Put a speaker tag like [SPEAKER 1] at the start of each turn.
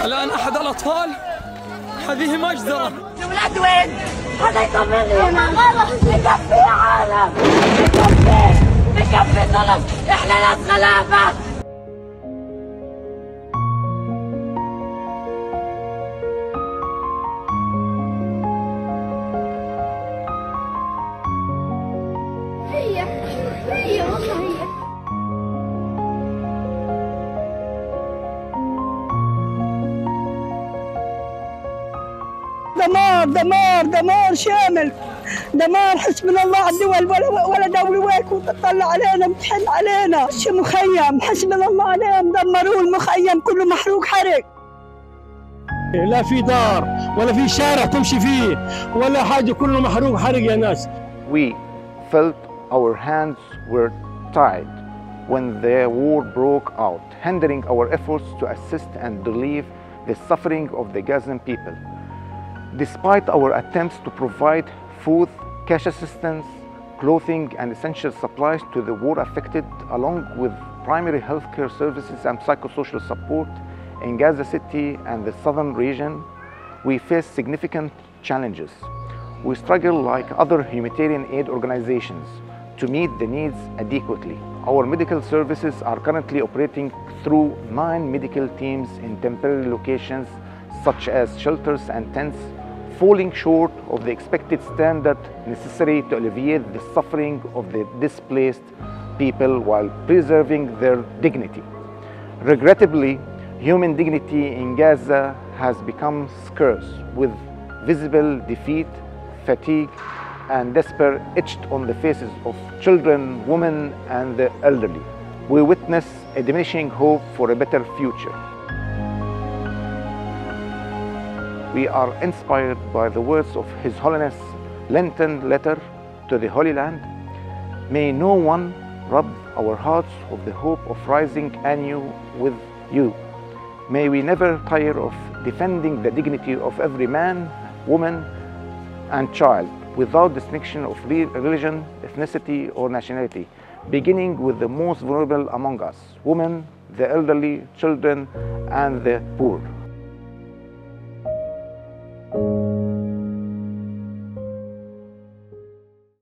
[SPEAKER 1] الآن أحد الأطفال هذه مجزرة.
[SPEAKER 2] الأولاد وين؟ هذا يكمل هنا غلط. يكفي يا عالم، يكفي ظلم. إحنا ناس غلابة. هي والله هي.
[SPEAKER 3] دمار شامل، دمار. حسبنا الله على الدول، ولا دولة ويكون تطلع علينا بتحن علينا. شو مخيم، حسبنا الله عليهم، دمروا المخيم كله محروق حرق.
[SPEAKER 4] لا في دار ولا في شارع تمشي فيه ولا حاجة، كله محروق حرق يا ناس.
[SPEAKER 5] We felt our hands were tied when the war broke out, hindering our efforts to assist and relieve the suffering of the Gazan people. Despite our attempts to provide food, cash assistance, clothing and essential supplies to the war-affected, along with primary healthcare services and psychosocial support in Gaza City and the southern region, we face significant challenges. We struggle like other humanitarian aid organizations to meet the needs adequately. Our medical services are currently operating through 9 medical teams in temporary locations such as shelters and tents, falling short of the expected standard necessary to alleviate the suffering of the displaced people while preserving their dignity. Regrettably, human dignity in Gaza has become scarce, with visible defeat, fatigue, and despair etched on the faces of children, women, and the elderly. We witness a diminishing hope for a better future. We are inspired by the words of His Holiness Lenten letter to the Holy Land. May no one rob our hearts of the hope of rising anew with you. May we never tire of defending the dignity of every man, woman, and child, without distinction of religion, ethnicity, or nationality, beginning with the most vulnerable among us, women, the elderly, children, and the poor.